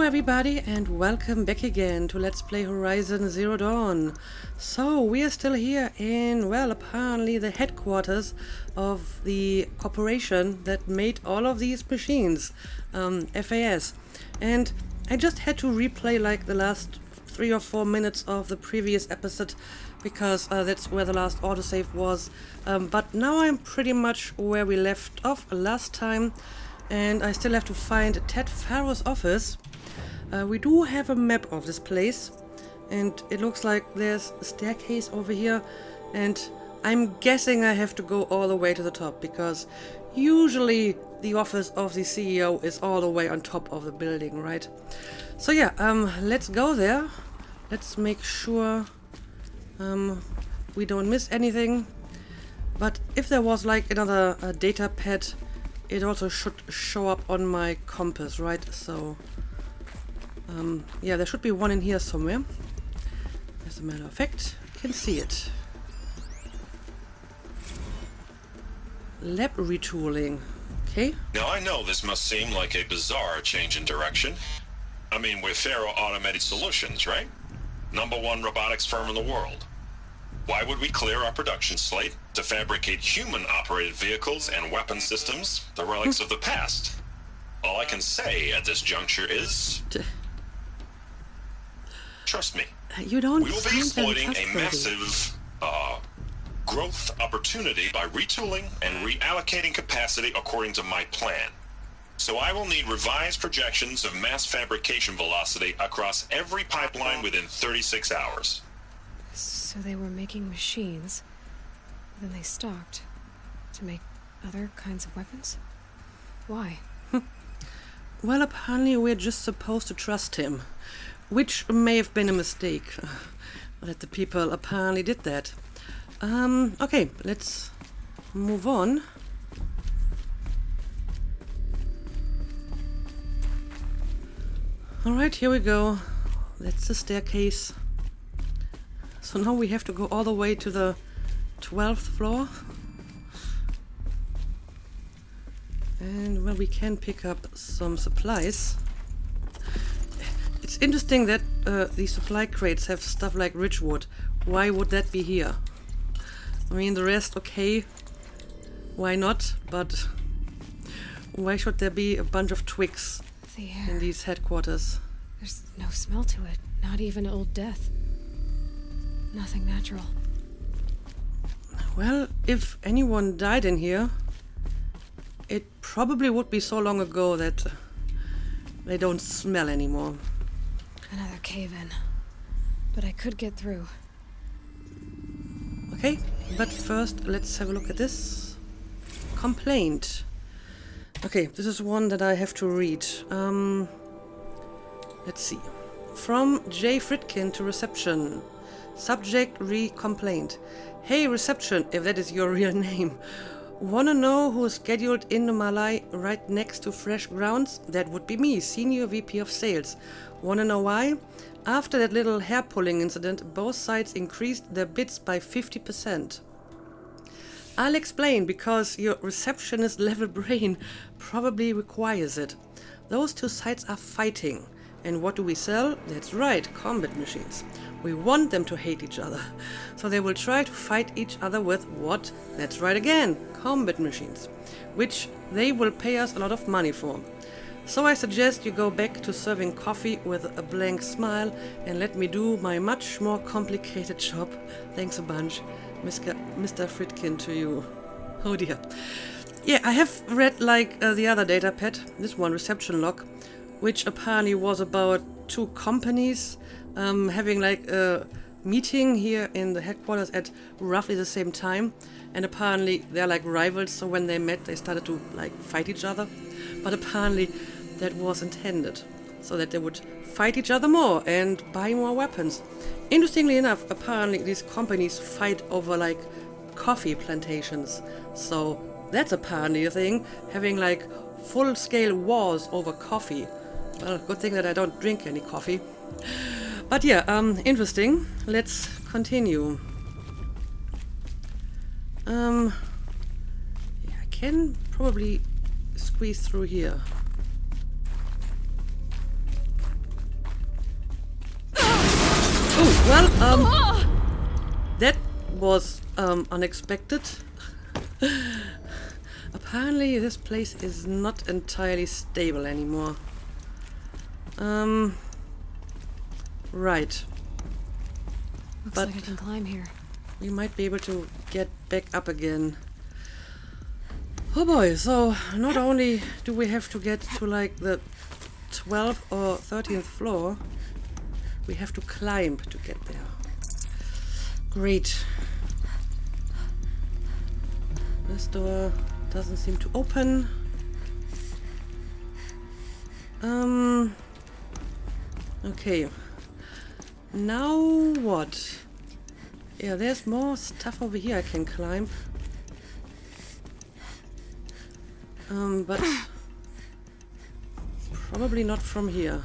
everybody and welcome back again to Let's Play Horizon Zero Dawn. So we are still here in, well, apparently the headquarters of the corporation that made all of these machines, FAS. And I just had to replay like the last 3 or 4 minutes of the previous episode because that's where the last autosave was. But now I'm pretty much where we left off last time. And I still have to find Ted Faro's office. We do have a map of this place, and it looks like there's a staircase over here, and I'm guessing I have to go all the way to the top, because usually the office of the CEO is all the way on top of the building, right? So yeah, let's go there. Let's make sure we don't miss anything. But if there was like another data pad, it also should show up on my compass, right? So, yeah, there should be one in here somewhere. As a matter of fact, you can see it. Lab retooling. Okay. Now, I know this must seem like a bizarre change in direction. I mean, we're Faro Automated Solutions, right? #1 robotics firm in the world. Why would we clear our production slate to fabricate human-operated vehicles and weapon systems, the relics of the past? All I can say at this juncture is... Trust me. You don't we will be exploiting a massive, growth opportunity by retooling and reallocating capacity according to my plan. So I will need revised projections of mass fabrication velocity across every pipeline within 36 hours. So they were making machines, then they stopped to make other kinds of weapons? Why? Well, apparently we're just supposed to trust him, which may have been a mistake, that the people apparently did that. Okay, let's move on. Alright, here we go. That's the staircase. So now we have to go all the way to the 12th floor. And well, we can pick up some supplies. It's interesting that these supply crates have stuff like Ridgewood. Why would that be here? I mean, the rest, okay, why not? But why should there be a bunch of twigs in these headquarters? There's no smell to it, not even old death. Nothing natural. Well, if anyone died in here, it probably would be so long ago that they don't smell anymore. Another cave-in. But I could get through. Okay, but first let's have a look at this. Complaint. Okay, this is one that I have to read. Let's see. From J. Fritkin to reception. Subject re-complaint. Hey reception, if that is your real name. Wanna know who's scheduled in the Malai right next to Fresh Grounds? That would be me, Senior VP of Sales. Wanna know why? After that little hair-pulling incident, both sides increased their bids by 50%. I'll explain, because your receptionist level brain probably requires it. Those two sides are fighting. And what do we sell? That's right, combat machines. We want them to hate each other. So they will try to fight each other with what? That's right again, combat machines. Which they will pay us a lot of money for. So I suggest you go back to serving coffee with a blank smile and let me do my much more complicated job. Thanks a bunch, Mr. Fritkin, to you. Oh dear. Yeah, I have read like the other data pad, this one, reception log, which apparently was about two companies having like a meeting here in the headquarters at roughly the same time. And apparently they're like rivals, so when they met they started to like fight each other. But apparently that was intended, so that they would fight each other more and buy more weapons. Interestingly enough, apparently these companies fight over like coffee plantations. So that's apparently a thing, having like full-scale wars over coffee. Well, good thing that I don't drink any coffee. But yeah, interesting. Let's continue. Yeah, I can probably squeeze through here. Well, that was unexpected. Apparently this place is not entirely stable anymore. Right. Looks But like I can climb here. we might be able to get back up again. Oh boy, so not only do we have to get to like the 12th or 13th floor, we have to climb to get there. Great. This door doesn't seem to open. Okay. Now what? Yeah, there's more stuff over here I can climb. But probably not from here.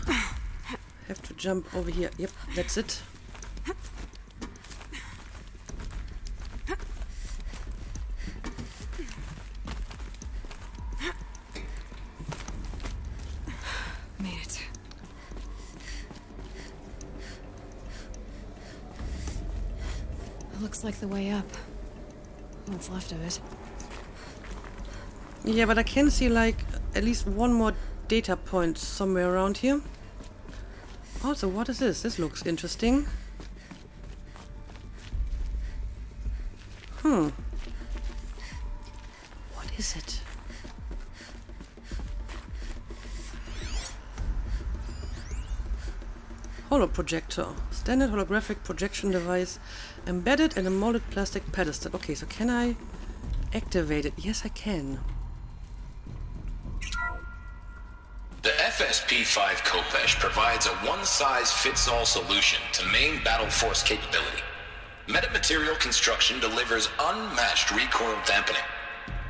Have to jump over here. Yep, that's it. Made it. Looks like the way up. What's left of it. Yeah, but I can see like at least one more data point somewhere around here. Also, what is this? This looks interesting. What is it? Holoprojector. Standard holographic projection device embedded in a molded plastic pedestal. Okay, so can I activate it? Yes, I can. The FSP-5 Khopesh provides a one-size-fits-all solution to main battle force capability. Metamaterial construction delivers unmatched recoil dampening,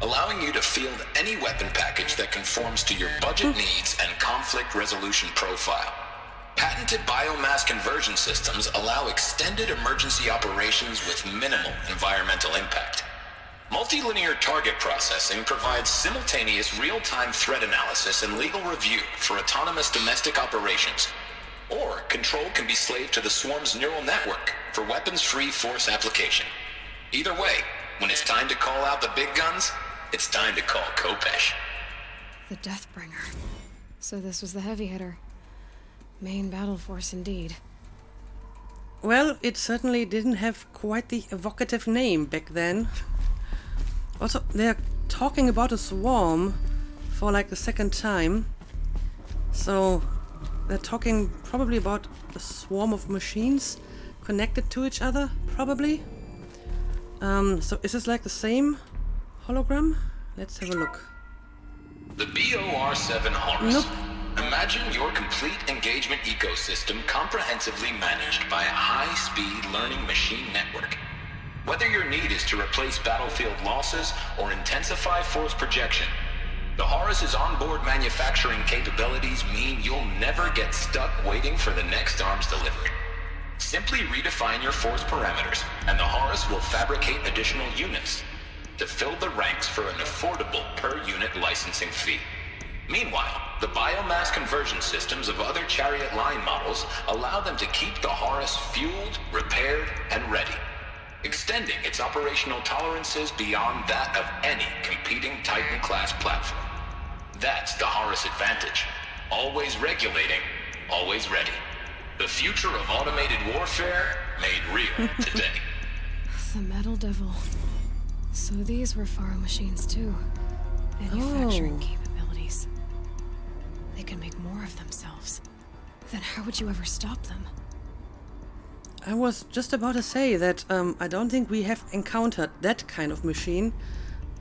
allowing you to field any weapon package that conforms to your budget needs and conflict resolution profile. Patented biomass conversion systems allow extended emergency operations with minimal environmental impact. Multilinear target processing provides simultaneous real-time threat analysis and legal review for autonomous domestic operations. Or control can be slaved to the swarm's neural network for weapons-free force application. Either way, when it's time to call out the big guns, it's time to call Khopesh. The Deathbringer. So this was the heavy hitter. Main battle force indeed. Well, it certainly didn't have quite the evocative name back then. Also, they're talking about a swarm for like the second time. So, they're talking probably about a swarm of machines connected to each other, probably. So is this like the same hologram? Let's have a look. The BOR-7 Horus. Nope. Imagine your complete engagement ecosystem comprehensively managed by a high-speed learning machine network. Whether your need is to replace battlefield losses or intensify force projection, the Horus's onboard manufacturing capabilities mean you'll never get stuck waiting for the next arms delivery. Simply redefine your force parameters, and the Horus will fabricate additional units to fill the ranks for an affordable per-unit licensing fee. Meanwhile, the biomass conversion systems of other Chariot line models allow them to keep the Horus fueled, repaired, and ready, extending its operational tolerances beyond that of any competing Titan-class platform. That's the Horus advantage. Always regulating, always ready. The future of automated warfare made real today. The Metal Devil. So these were Faro machines too. Manufacturing capabilities. They can make more of themselves. Then how would you ever stop them? I was just about to say that I don't think we have encountered that kind of machine,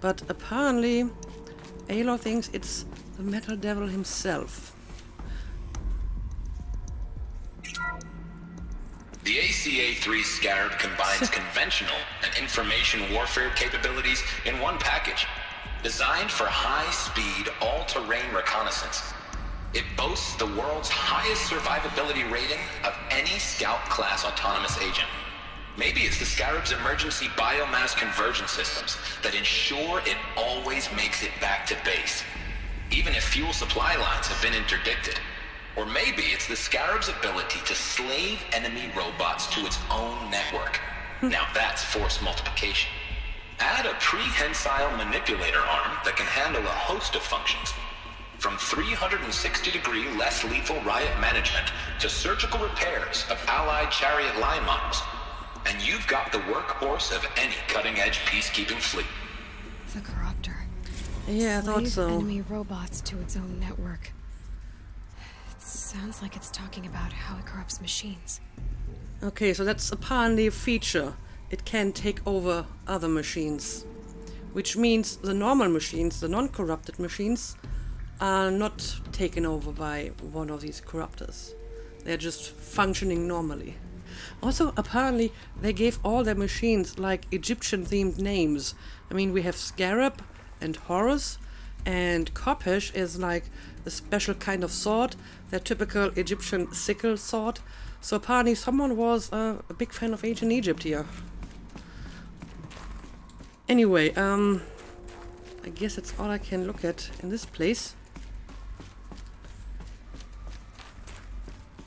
but apparently Aloy thinks it's the Metal Devil himself. The ACA-3 Scarab combines conventional and information warfare capabilities in one package, designed for high-speed, all-terrain reconnaissance. It boasts the world's highest survivability rating of any Scout-class autonomous agent. Maybe it's the Scarab's emergency biomass conversion systems that ensure it always makes it back to base, even if fuel supply lines have been interdicted. Or maybe it's the Scarab's ability to slave enemy robots to its own network. Now that's force multiplication. Add a prehensile manipulator arm that can handle a host of functions. From 360-degree less lethal riot management to surgical repairs of allied chariot line models. And you've got the workhorse of any cutting-edge peacekeeping fleet. The Corruptor. Yeah, I thought so. Enemy robots to its own network. It sounds like it's talking about how it corrupts machines. Okay, so that's apparently a feature. It can take over other machines. Which means the normal machines, the non-corrupted machines, are not taken over by one of these corruptors. They're just functioning normally. Also, apparently, they gave all their machines like Egyptian-themed names. I mean, we have Scarab and Horus, and Khopesh is like a special kind of sword, their typical Egyptian sickle sword. So apparently someone was a big fan of ancient Egypt here. Anyway, I guess that's all I can look at in this place.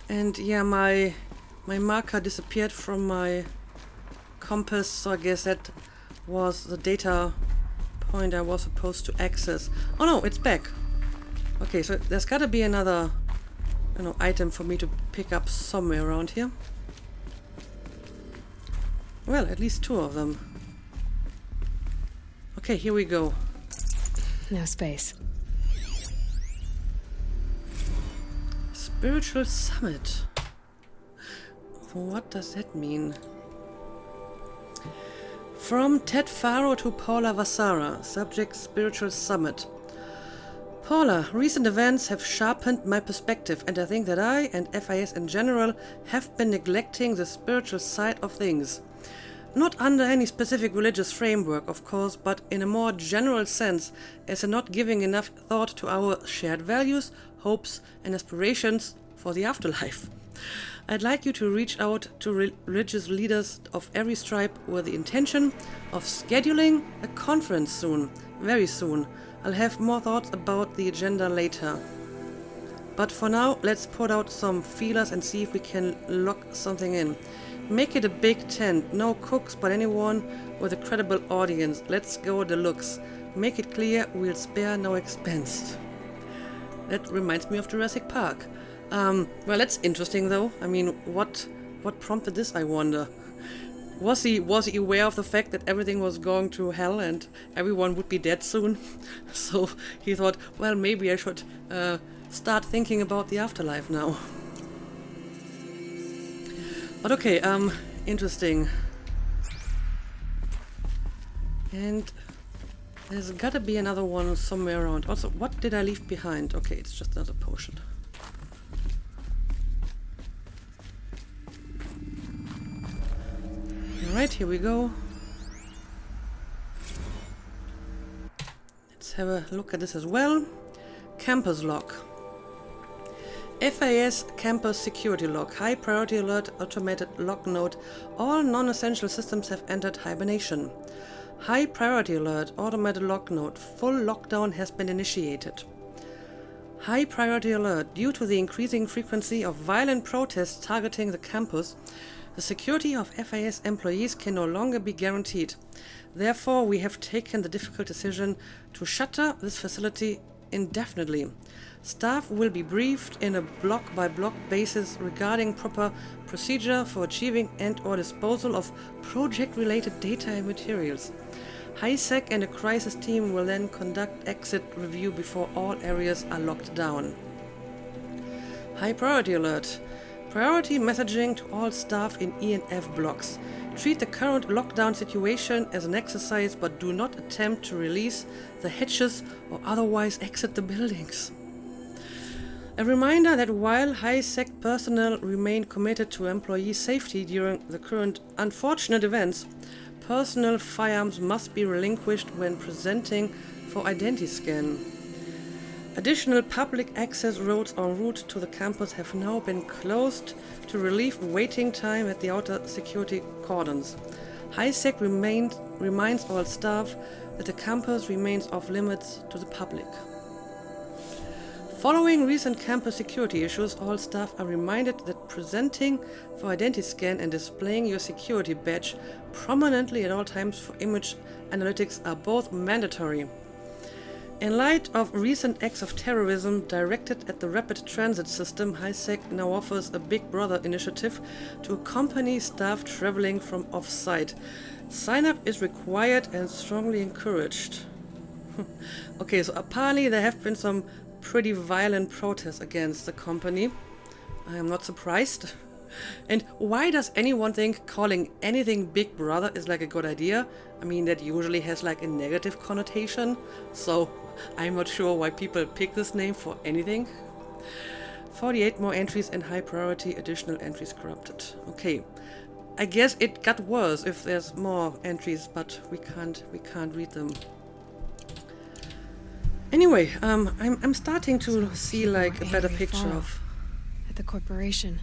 And yeah, my marker disappeared from my compass, so I guess that was the data point I was supposed to access. Oh no, it's back. Okay, so there's gotta be another, item for me to pick up somewhere around here. Well, at least 2 of them. Okay, here we go. No space. Spiritual Summit. What does that mean? From Ted Faro to Paula Vassara, subject Spiritual Summit. Paula, recent events have sharpened my perspective, and I think that I and FIS in general have been neglecting the spiritual side of things. Not under any specific religious framework, of course, but in a more general sense, as in not giving enough thought to our shared values, hopes, and aspirations for the afterlife. I'd like you to reach out to religious leaders of every stripe with the intention of scheduling a conference soon, very soon. I'll have more thoughts about the agenda later. But for now, let's put out some feelers and see if we can lock something in. Make it a big tent, no cooks, but anyone with a credible audience. Let's go deluxe. Make it clear we'll spare no expense. That reminds me of Jurassic Park. Well, that's interesting though. I mean, what prompted this, I wonder? Was he aware of the fact that everything was going to hell and everyone would be dead soon? So he thought, well, maybe I should start thinking about the afterlife now. But okay, interesting. And there's gotta be another one somewhere around. Also, what did I leave behind? Okay, it's just another potion. Alright, here we go. Let's have a look at this as well. Campus lock. FIS campus security lock. High priority alert, automated lock node. All non-essential systems have entered hibernation. High priority alert, automated lock node. Full lockdown has been initiated. High priority alert. Due to the increasing frequency of violent protests targeting the campus, the security of FIS employees can no longer be guaranteed. Therefore, we have taken the difficult decision to shutter this facility indefinitely. Staff will be briefed in a block-by-block basis regarding proper procedure for achieving and/or disposal of project-related data and materials. HiSec and a crisis team will then conduct exit review before all areas are locked down. High priority alert. Priority messaging to all staff in E and F blocks. Treat the current lockdown situation as an exercise, but do not attempt to release the hatches or otherwise exit the buildings. A reminder that while HiSec personnel remain committed to employee safety during the current unfortunate events, personal firearms must be relinquished when presenting for identity scan. Additional public access roads en route to the campus have now been closed to relieve waiting time at the outer security cordons. HiSec reminds all staff that the campus remains off limits to the public. Following recent campus security issues, all staff are reminded that presenting for identity scan and displaying your security badge prominently at all times for image analytics are both mandatory. In light of recent acts of terrorism directed at the rapid transit system, HiSec now offers a Big Brother initiative to accompany staff traveling from off-site. Sign-up is required and strongly encouraged. Okay, so apparently there have been some pretty violent protests against the company. I am not surprised. And why does anyone think calling anything Big Brother is like a good idea? I mean, that usually has like a negative connotation, so I'm not sure why people pick this name for anything. 48 more entries and high priority, additional entries corrupted. Okay, I guess it got worse if there's more entries, but we can't read them. Anyway, I'm starting to see like a better picture Faro, of at the corporation.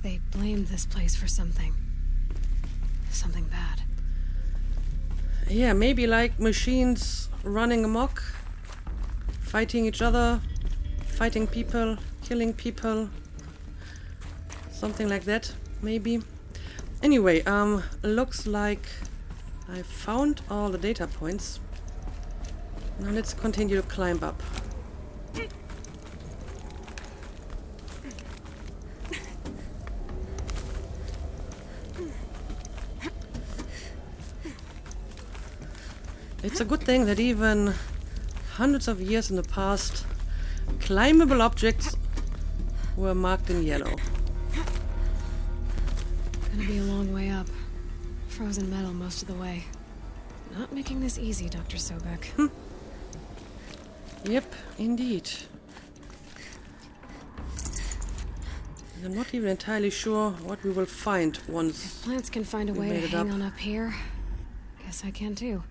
They blamed this place for something bad. Yeah, maybe like machines running amok, fighting each other, fighting people, killing people, something like that, maybe. Anyway, looks like I found all the data points. Now let's continue to climb up. It's a good thing that even hundreds of years in the past, climbable objects were marked in yellow. Gonna be a long way up. Frozen metal most of the way. Not making this easy, Dr. Sobek. Yep, indeed. And I'm not even entirely sure what we will find once. If plants can find a way to hang on up here, guess I can too.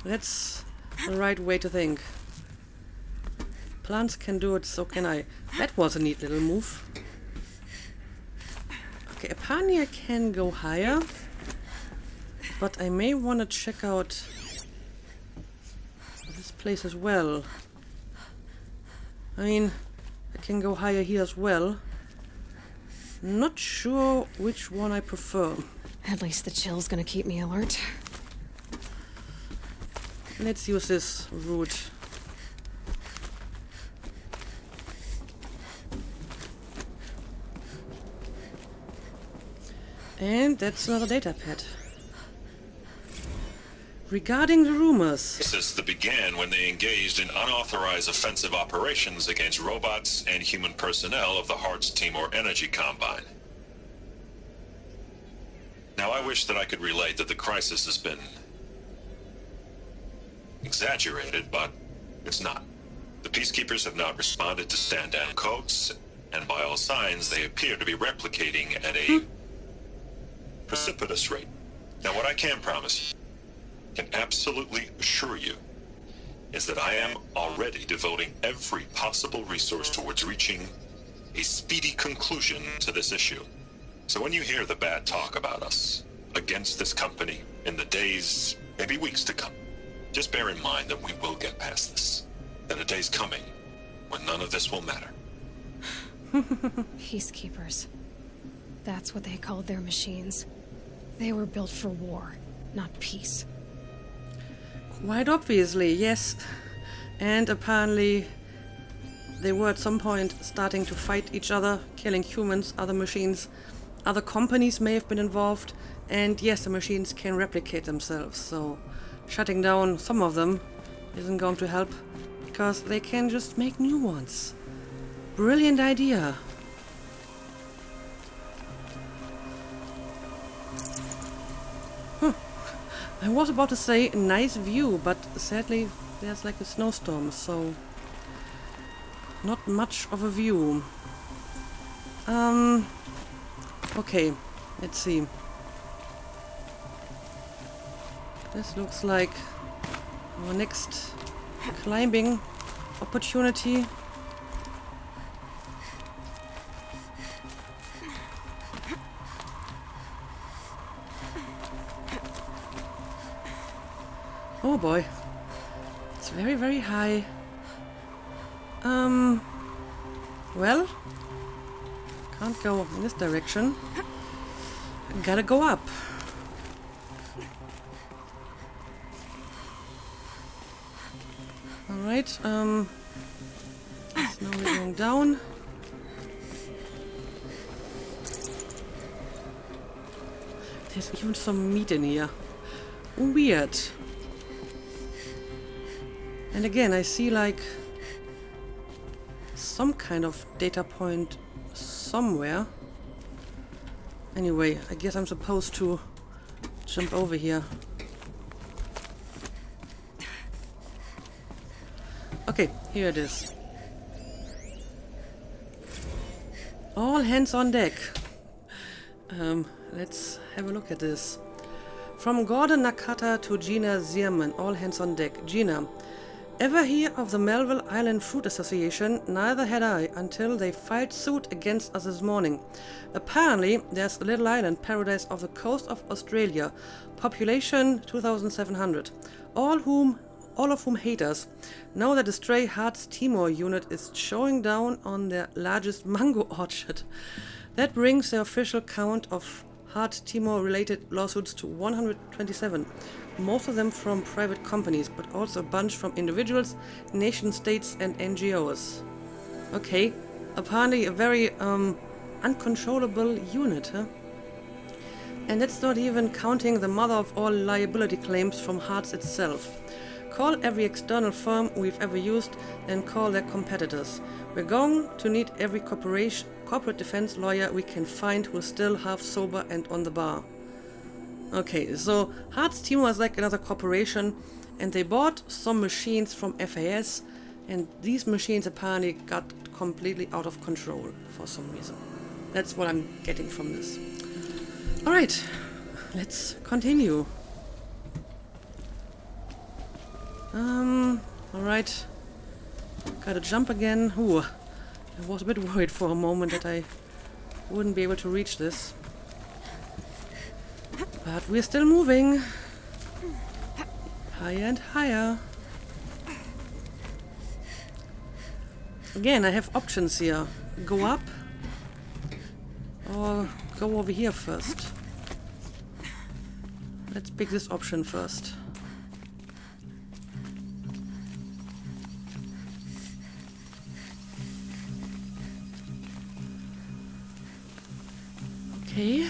That's the right way to think. Plants can do it, so can I. That was a neat little move. Okay, apparently I can go higher, but I may want to check out this place as well. I mean, I can go higher here as well. Not sure which one I prefer. At least the chill's gonna keep me alert. Let's use this route. And that's another data pad. Regarding the rumors. This began when they engaged in unauthorized offensive operations against robots and human personnel of the Hearts Timor Energy Combine. Now, I wish that I could relate that the crisis has been exaggerated, but it's not. The peacekeepers have not responded to stand-down codes, and by all signs, they appear to be replicating at a precipitous rate. Now, what I can promise you, can absolutely assure you, is that I am already devoting every possible resource towards reaching a speedy conclusion to this issue. So when you hear the bad talk about us against this company in the days, maybe weeks to come, just bear in mind that we will get past this. That a day's coming when none of this will matter. Peacekeepers. That's what they called their machines. They were built for war, not peace. Quite obviously, yes. And apparently they were at some point starting to fight each other, killing humans, other machines. Other companies may have been involved. And yes, the machines can replicate themselves, so shutting down some of them isn't going to help, because they can just make new ones. Brilliant idea. I was about to say nice view, but sadly there's like a snowstorm, so not much of a view. Okay, let's see. This looks like our next climbing opportunity. Oh boy. It's very, very high. Well, can't go in this direction. Gotta go up. Alright, so now we're going down. There's even some meat in here. Weird. And again, I see like some kind of data point somewhere. Anyway, I guess I'm supposed to jump over here. Okay, here it is. All hands on deck. Let's have a look at this. From Gordon Nakata to Gina Zierman, all hands on deck. Gina, ever hear of the Melville Island Fruit Association? Neither had I, until they filed suit against us this morning. Apparently, there's a little island paradise off the coast of Australia. Population 2,700. All of whom hate us. Now that the Stray Hearts Timor unit is showing down on their largest mango orchard. That brings the official count of Heart Timor related lawsuits to 127. Most of them from private companies, but also a bunch from individuals, nation states and NGOs. Okay, apparently a very uncontrollable unit, huh? And that's not even counting the mother of all liability claims from Hearts itself. Call every external firm we've ever used and call their competitors. We're going to need every corporate defense lawyer we can find who's still half sober and on the bar. Okay, so Hearts Timor is like another corporation, and they bought some machines from FAS, and these machines apparently got completely out of control for some reason. That's what I'm getting from this. Alright, let's continue. Alright. Gotta jump again. Ooh, I was a bit worried for a moment that I wouldn't be able to reach this. But we're still moving. Higher and higher. Again, I have options here. Go up. Or go over here first. Let's pick this option first. Okay.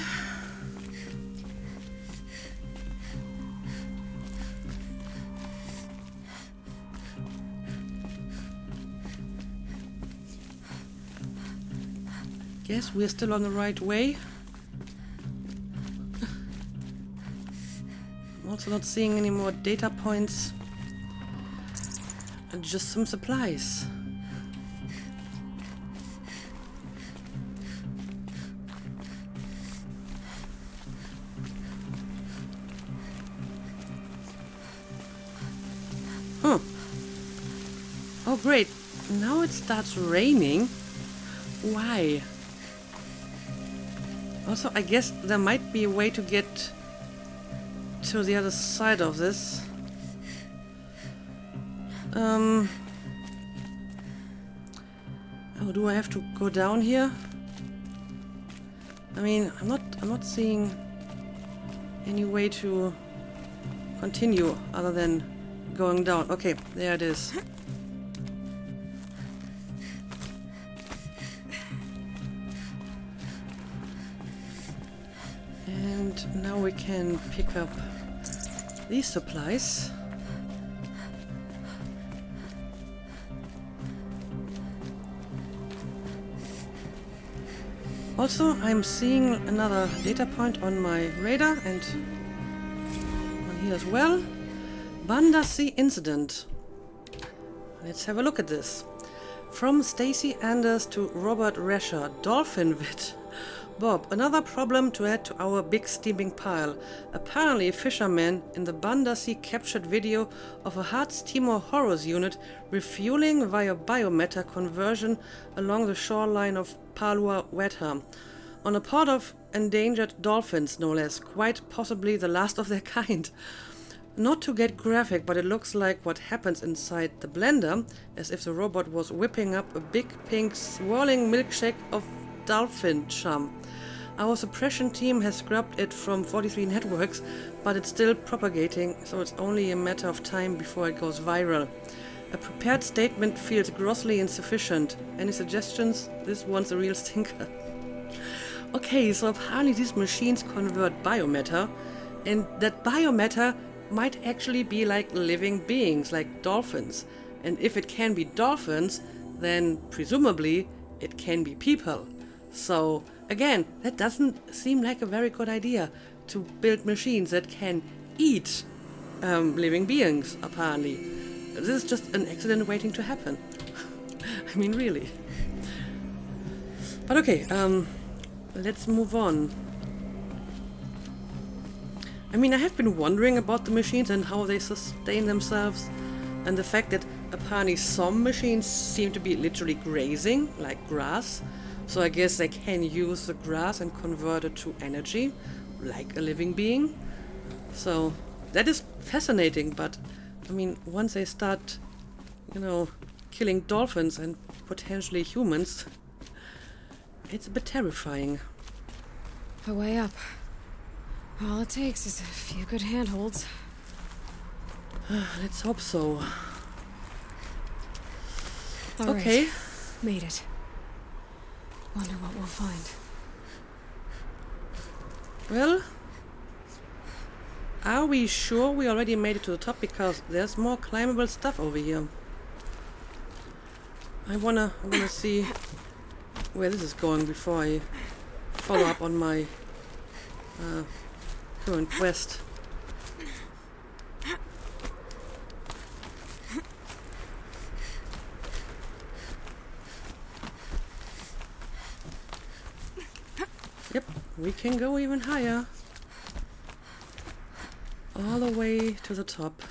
Guess we're still on the right way. I'm also not seeing any more data points. And just some supplies. Oh great, now it starts raining. Why? Also, I guess there might be a way to get to the other side of this. Oh, do I have to go down here? I mean, I'm not seeing any way to continue other than going down. Okay, there it is. And now we can pick up these supplies. Also, I'm seeing another data point on my radar and on here as well. Banda Sea incident. Let's have a look at this. From Stacy Anders to Robert Rescher, Dolphin Wit. Bob, another problem to add to our big steaming pile. Apparently, fishermen in the Banda Sea captured video of a Hearts Timor Horrors unit refueling via biomatter conversion along the shoreline of Palua Weta, on a pod of endangered dolphins, no less, quite possibly the last of their kind. Not to get graphic, but it looks like what happens inside the blender, as if the robot was whipping up a big pink swirling milkshake of dolphin chum. Our suppression team has scrubbed it from 43 networks, but it's still propagating, so it's only a matter of time before it goes viral. A prepared statement feels grossly insufficient. Any suggestions? This one's a real stinker. Okay, so apparently these machines convert biomatter, and that biomatter might actually be like living beings, like dolphins. And if it can be dolphins, then presumably it can be people. So again, that doesn't seem like a very good idea, to build machines that can eat living beings, apparently. This is just an accident waiting to happen. I mean, really. But okay, let's move on. I mean, I have been wondering about the machines and how they sustain themselves, and the fact that apparently some machines seem to be literally grazing, like grass. So I guess they can use the grass and convert it to energy, like a living being. So that is fascinating, but I mean, once they start, killing dolphins and potentially humans, it's a bit terrifying. A way up. All it takes is a few good handholds. Let's hope so. All okay. Right. Made it. Wonder what we'll find. Well, are we sure we already made it to the top? Because there's more climbable stuff over here. I wanna see where this is going before I follow up on my current quest. Yep, we can go even higher. All the way to the top.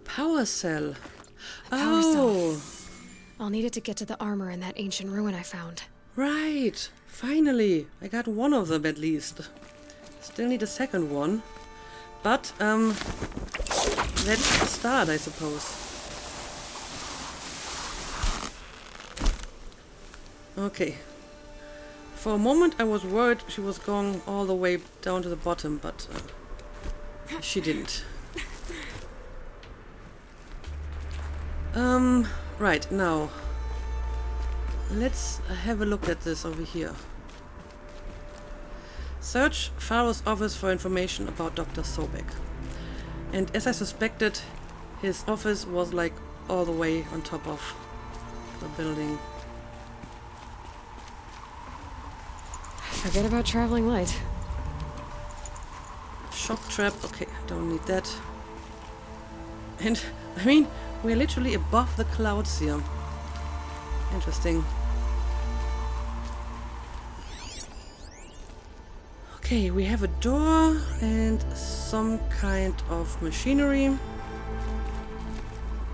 Power cell. Power cell. I'll need it to get to the armor in that ancient ruin I found. Right. Finally. I got one of them at least. Still need a second one. But, let's start, I suppose. Okay. For a moment I was worried she was going all the way down to the bottom, but she didn't. Right, now let's have a look at this over here. Search Faro's office for information about Dr. Sobek. And as I suspected, his office was like all the way on top of the building. Forget about traveling light. Shock trap, okay, don't need that. And, I mean, we're literally above the clouds here. Interesting. Okay, we have a door and some kind of machinery.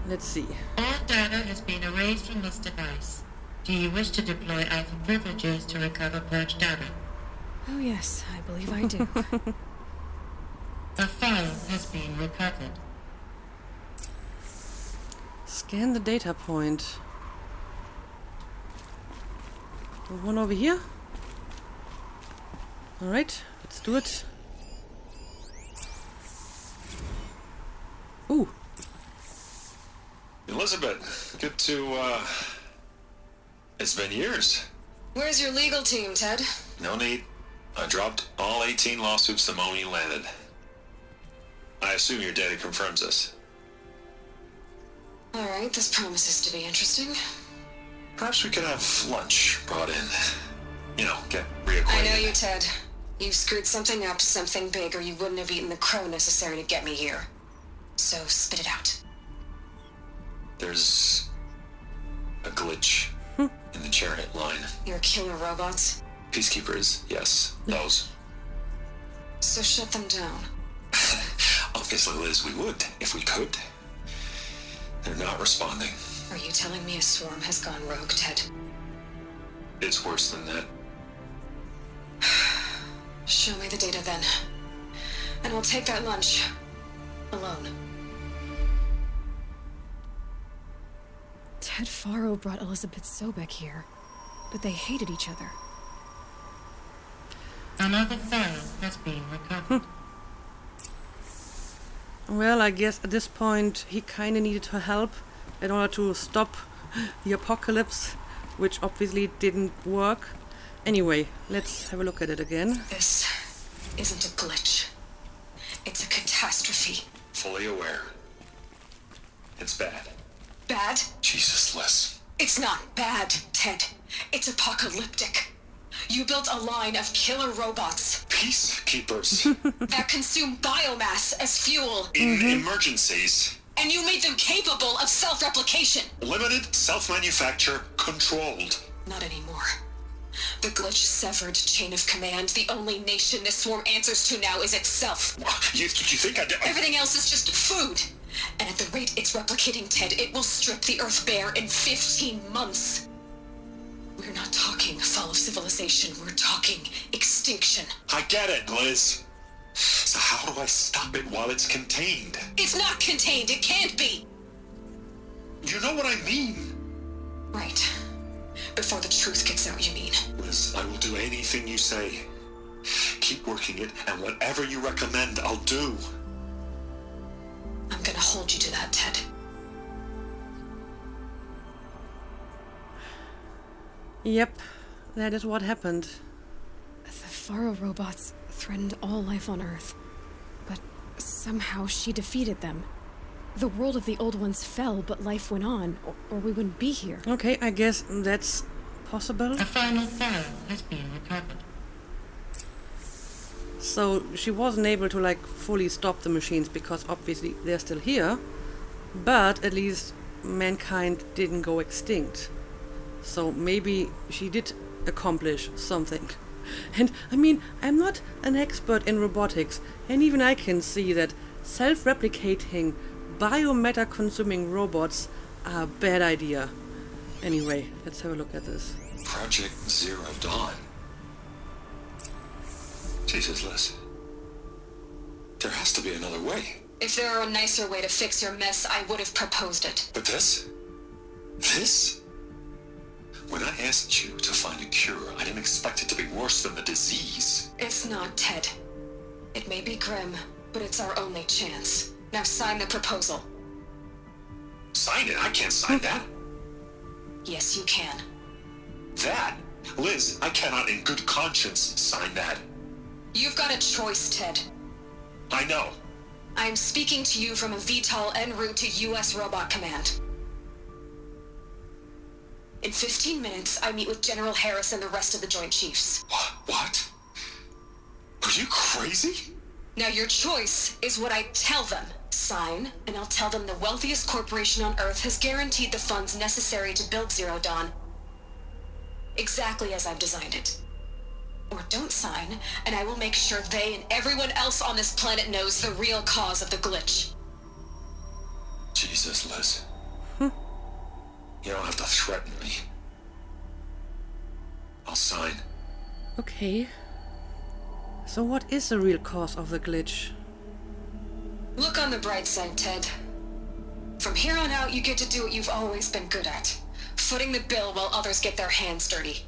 Let's see. All data has been erased from this device. Do you wish to deploy alpha privileges to recover purged data? Oh yes, I believe I do. A file has been recovered. Scan the data point. The one over here? Alright, let's do it. Ooh. Elizabeth, good to, it's been years. Where's your legal team, Ted? No need. I dropped all 18 lawsuits the moment you landed. I assume your data confirms this. Alright, this promises to be interesting. Perhaps we could have lunch brought in. Get reacquainted. I know you, Ted. You screwed something up, something big, or you wouldn't have eaten the crow necessary to get me here. So, spit it out. There's a glitch in the chariot line. You're killing robots? Peacekeepers, yes, those. So shut them down. Obviously, Liz, we would, if we could. They're not responding. Are you telling me a swarm has gone rogue, Ted? It's worse than that. Show me the data then. And we'll take that lunch. Alone. Ted Faro brought Elizabeth Sobek here, but they hated each other. Another file has been recovered. Well, I guess at this point he kinda needed her help in order to stop the apocalypse, which obviously didn't work. Anyway, let's have a look at it again. This isn't a glitch. It's a catastrophe. Fully aware. It's bad. Bad? Jesus, Liz. It's not bad, Ted. It's apocalyptic. You built a line of killer robots Peacekeepers. that consume biomass as fuel, In emergencies. and you made them capable of self-replication. Limited, self-manufacture, controlled. Not anymore. The glitch severed chain of command. The only nation this swarm answers to now is itself. You think I did? Everything else is just food. And at the rate it's replicating, Ted, it will strip the Earth bare in 15 months. We're not talking fall of civilization. We're talking extinction. I get it, Liz. So how do I stop it while it's contained? It's not contained. It can't be. You know what I mean. Right. Before the truth gets out, you mean? Liz, I will do anything you say. Keep working it, and whatever you recommend, I'll do. I'm gonna hold you to that, Ted. Yep, that is what happened. The Faro robots threatened all life on Earth. But somehow she defeated them. The world of the old ones fell, but life went on, or we wouldn't be here. Okay, I guess that's possible. A final file has been recovered. So she wasn't able to like fully stop the machines because obviously they're still here, but at least mankind didn't go extinct. So maybe she did accomplish something. And I mean, I'm not an expert in robotics, and even I can see that self-replicating, biomatter-consuming robots are a bad idea. Anyway, let's have a look at this. Project Zero Dawn. Jesus, Liz. There has to be another way. If there were a nicer way to fix your mess, I would have proposed it. But this? This? When I asked you to find a cure, I didn't expect it to be worse than the disease. It's not, Ted. It may be grim, but it's our only chance. Now sign the proposal. Sign it? I can't sign that. Yes, you can. That? Liz, I cannot in good conscience sign that. You've got a choice, Ted. I know. I am speaking to you from a VTOL en route to U.S. Robot Command. In 15 minutes, I meet with General Harris and the rest of the Joint Chiefs. What? Are you crazy? Now your choice is what I tell them. Sign, and I'll tell them the wealthiest corporation on Earth has guaranteed the funds necessary to build Zero Dawn. Exactly as I've designed it. Or don't sign, and I will make sure they and everyone else on this planet knows the real cause of the glitch. Jesus, Liz. You don't have to threaten me. I'll sign. Okay. So what is the real cause of the glitch? Look on the bright side, Ted. From here on out, you get to do what you've always been good at. Footing the bill while others get their hands dirty.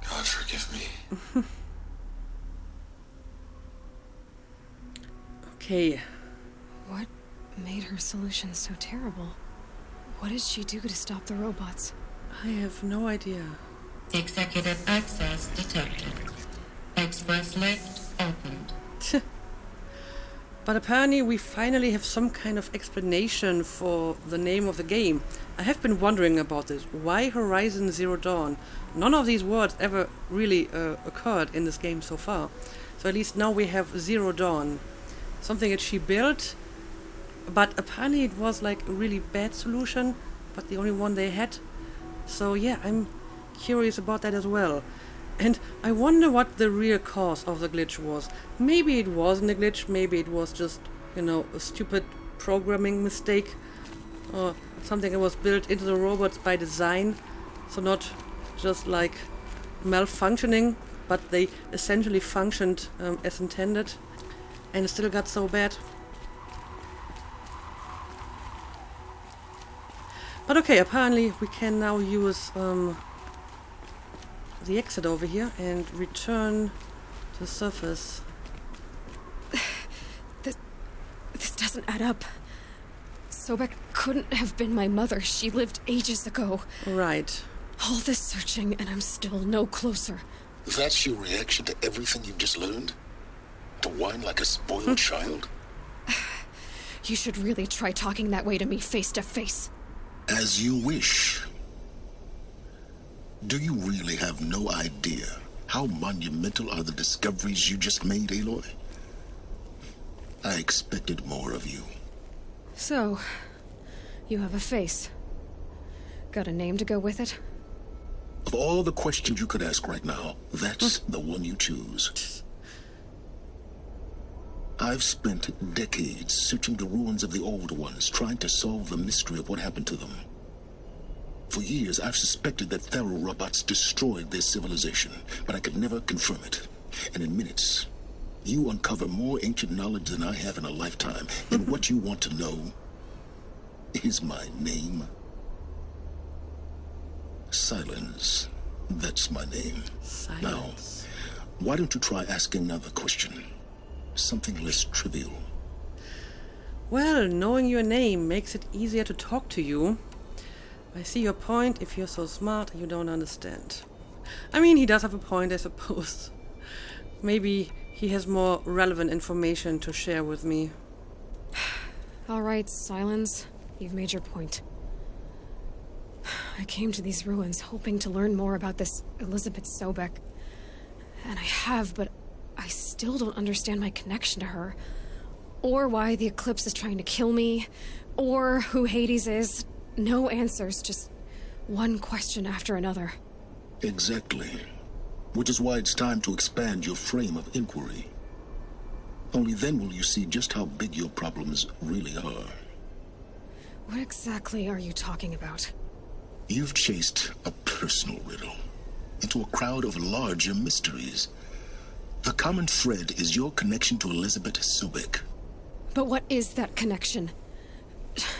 God forgive me. Okay. What made her solution so terrible? What did she do to stop the robots? I have no idea. Executive access detected. Express lift opened. But apparently we finally have some kind of explanation for the name of the game. I have been wondering about this. Why Horizon Zero Dawn? None of these words ever really occurred in this game so far. So at least now we have Zero Dawn. Something that she built, but apparently it was like a really bad solution, but the only one they had. So yeah, I'm curious about that as well. And I wonder what the real cause of the glitch was. Maybe it wasn't a glitch, maybe it was just, you know, a stupid programming mistake. Or something that was built into the robots by design. So not just like malfunctioning, but they essentially functioned as intended, and it still got so bad. But okay, apparently we can now use the exit over here and return to the surface. This doesn't add up. Sobek couldn't have been my mother. She lived ages ago. Right. All this searching, and I'm still no closer. That's your reaction to everything you've just learned? To whine like a spoiled child? You should really try talking that way to me face to face. As you wish. Do you really have no idea how monumental are the discoveries you just made, Aloy? I expected more of you. So, you have a face. Got a name to go with it? Of all the questions you could ask right now, that's the one you choose. I've spent decades searching the ruins of the old ones, trying to solve the mystery of what happened to them. For years, I've suspected that Faro robots destroyed their civilization, but I could never confirm it. And in minutes, you uncover more ancient knowledge than I have in a lifetime. And what you want to know is my name. Sylens. That's my name. Sylens. Now, why don't you try asking another question? Something less trivial. Well, knowing your name makes it easier to talk to you. I see your point. If you're so smart, you don't understand. I mean, he does have a point, I suppose. Maybe he has more relevant information to share with me. All right, Sylens. You've made your point. I came to these ruins hoping to learn more about this Elizabeth Sobek. And I have, but I still don't understand my connection to her. Or why the Eclipse is trying to kill me. Or who Hades is. No answers, just one question after another. Exactly. Which is why it's time to expand your frame of inquiry. Only then will you see just how big your problems really are. What exactly are you talking about? You've chased a personal riddle into a crowd of larger mysteries. The common thread is your connection to Elizabeth Sobek. But what is that connection?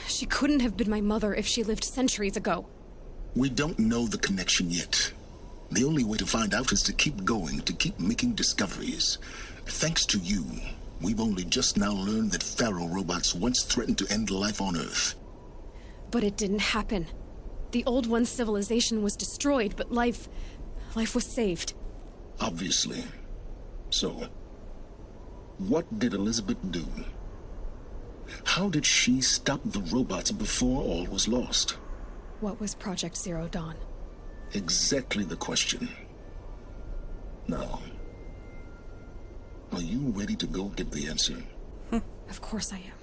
She couldn't have been my mother if she lived centuries ago. We don't know the connection yet. The only way to find out is to keep going, to keep making discoveries. Thanks to you, we've only just now learned that Faro robots once threatened to end life on Earth. But it didn't happen. The Old One's civilization was destroyed, but life was saved. Obviously. So, what did Elizabeth do? How did she stop the robots before all was lost? What was Project Zero Dawn? Exactly the question. Now, are you ready to go get the answer? Of course I am.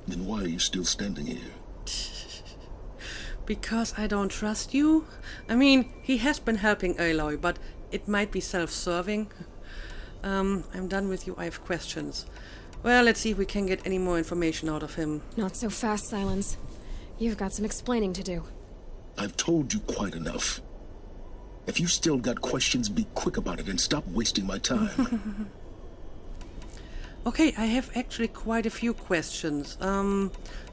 Then why are you still standing here? Because I don't trust you? I mean, he has been helping Aloy, but it might be self-serving. I'm done with you. I have questions. Well, let's see if we can get any more information out of him. Not so fast, Sylens. You've got some explaining to do. I've told you quite enough. If you still got questions, be quick about it and stop wasting my time. Okay, I have actually quite a few questions.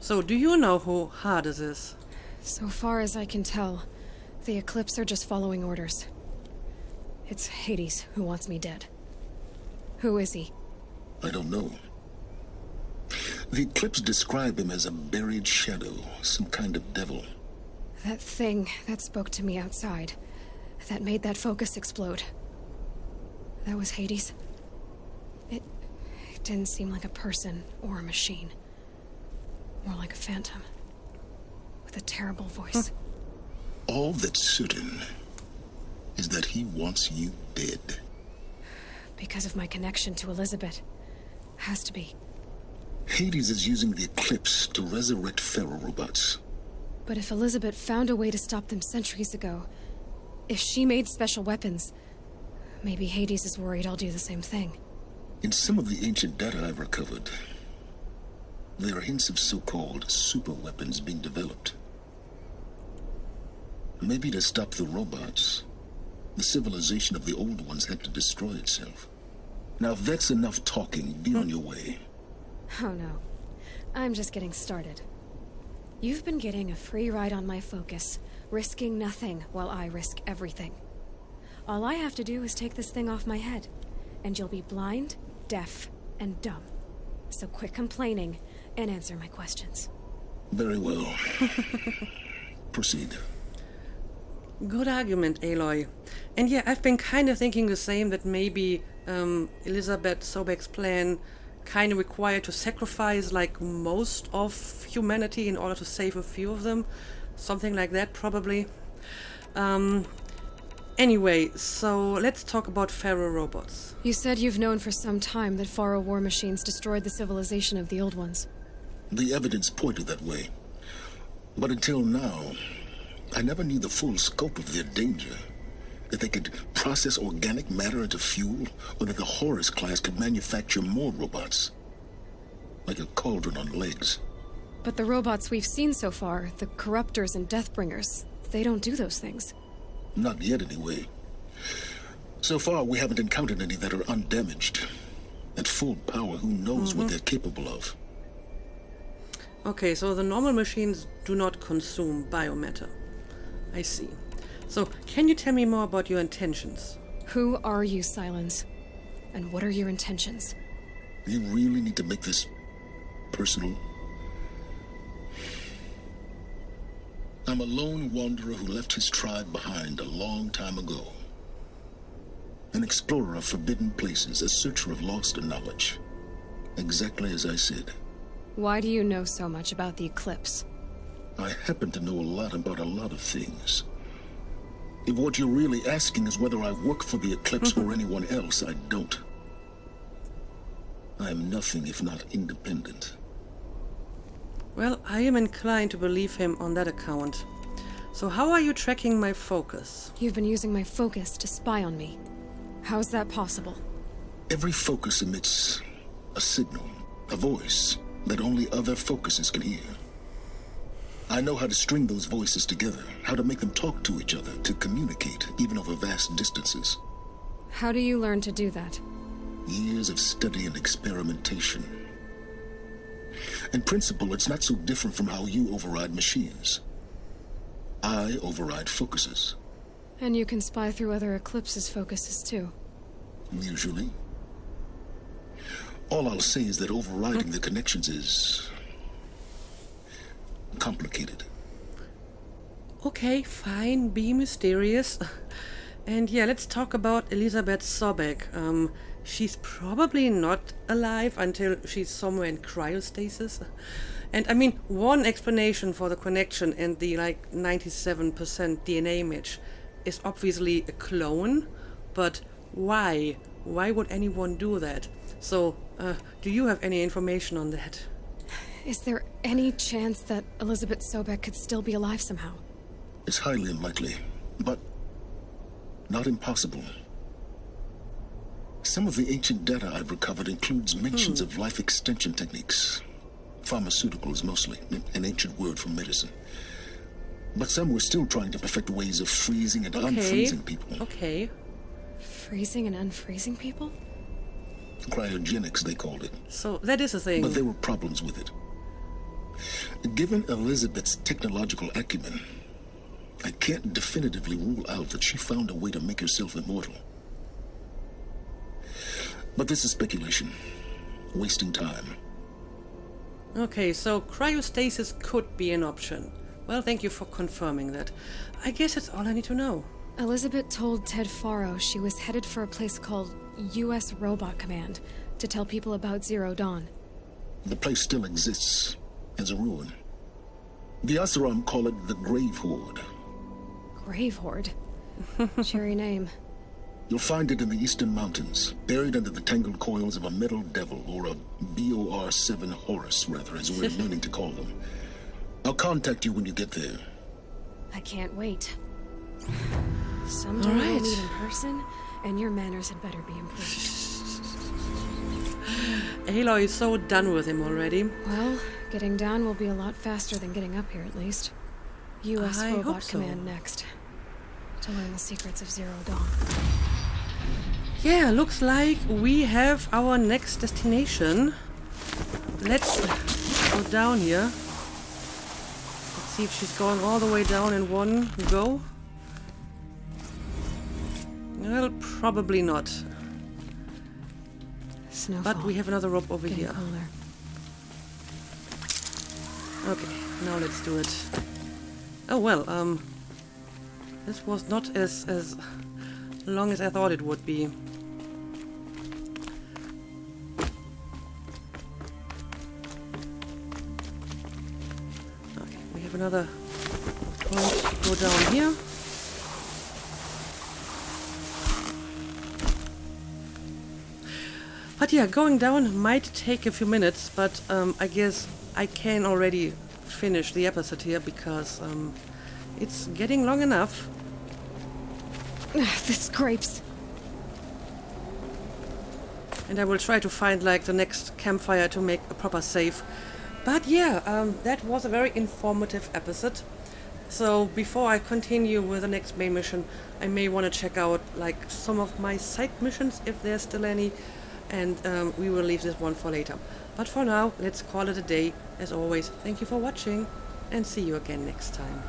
So do you know who Hades is? So far as I can tell, the Eclipse are just following orders. It's Hades who wants me dead. Who is he? I don't know. The Eclipse describe him as a buried shadow, some kind of devil. That thing that spoke to me outside, that made that focus explode. That was Hades. It didn't seem like a person or a machine. More like a phantom. With a terrible voice. All that's certain is that he wants you dead. Because of my connection to Elizabeth. Has to be. Hades is using the Eclipse to resurrect Faro robots. But if Elizabeth found a way to stop them centuries ago, if she made special weapons, maybe Hades is worried I'll do the same thing. In some of the ancient data I've recovered, there are hints of so-called super weapons being developed. Maybe to stop the robots, the civilization of the old ones had to destroy itself. Now, if that's enough talking, be on your way. Oh no. I'm just getting started. You've been getting a free ride on my focus, risking nothing while I risk everything. All I have to do is take this thing off my head, and you'll be blind, deaf, and dumb. So quit complaining and answer my questions. Very well. Proceed. Good argument, Aloy. And yeah, I've been kind of thinking the same, that maybe Elizabeth Sobek's plan kind of required to sacrifice like most of humanity in order to save a few of them. Something like that, probably. Anyway, so let's talk about Faro robots. You said you've known for some time that Faro war machines destroyed the civilization of the old ones. The evidence pointed that way. But until now, I never knew the full scope of their danger. That they could process organic matter into fuel, or that the Horus class could manufacture more robots. Like a cauldron on legs. But the robots we've seen so far, the Corruptors and Deathbringers, they don't do those things. Not yet, anyway. So far, we haven't encountered any that are undamaged. At full power, who knows what they're capable of? Okay, so the normal machines do not consume biomatter. I see. So, can you tell me more about your intentions? Who are you, Sylens? And what are your intentions? You really need to make this personal? I'm a lone wanderer who left his tribe behind a long time ago. An explorer of forbidden places, a searcher of lost knowledge. Exactly as I said. Why do you know so much about the eclipse? I happen to know a lot about a lot of things. If what you're really asking is whether I work for the eclipse or anyone else, I don't. I am nothing if not independent. Well, I am inclined to believe him on that account. So how are you tracking my focus? You've been using my focus to spy on me. How's that possible? Every focus emits a signal, a voice, that only other focuses can hear. I know how to string those voices together, how to make them talk to each other, to communicate, even over vast distances. How do you learn to do that? Years of study and experimentation. In principle, it's not so different from how you override machines. I override focuses. And you can spy through other eclipses' focuses too. Usually. All I'll say is that overriding the connections is complicated. Okay, fine, be mysterious. And yeah, let's talk about Elizabeth Sobek. She's probably not alive until she's somewhere in cryostasis. And I mean, one explanation for the connection and the like 97% DNA match is obviously a clone, but why? Why would anyone do that? So, do you have any information on that? Is there any chance that Elizabeth Sobek could still be alive somehow? It's highly unlikely, but not impossible. Some of the ancient data I've recovered includes mentions of life extension techniques. Pharmaceuticals, mostly, an ancient word for medicine. But some were still trying to perfect ways of freezing and unfreezing people. Okay. Freezing and unfreezing people? Cryogenics, they called it. So that is a thing. But there were problems with it. Given Elizabeth's technological acumen, I can't definitively rule out that she found a way to make herself immortal. But this is speculation. Wasting time. Okay, so cryostasis could be an option. Well, thank you for confirming that. I guess that's all I need to know. Elizabeth told Ted Faro she was headed for a place called U.S. Robot Command to tell people about Zero Dawn. The place still exists as a ruin. The Asaram call it the Grave Horde. Grave Horde? Cheery name. You'll find it in the eastern mountains, buried under the tangled coils of a metal devil, or a BOR-7 Horus, rather, as we're learning to call them. I'll contact you when you get there. I can't wait. Someday All right. we'll meet in person, and your manners had better be improved. Aloy is so done with him already. Well, getting down will be a lot faster than getting up here, at least. U.S. I hope Robot so. Command next. To learn the secrets of Zero Dawn. Yeah, looks like we have our next destination. Let's go down here. Let's see if she's going all the way down in one go. Well, probably not. Snowfall. But we have another rope over Getting here. colder. Okay, now let's do it. Oh well, this was not as long as I thought it would be. Okay, we have another point to go down here. But yeah, going down might take a few minutes, but I guess I can already finish the episode here because it's getting long enough. The scrapes. And I will try to find like the next campfire to make a proper save. But yeah, that was a very informative episode. So before I continue with the next main mission, I may want to check out like some of my side missions if there's still any. And we will leave this one for later. But for now, let's call it a day. As always, thank you for watching and see you again next time.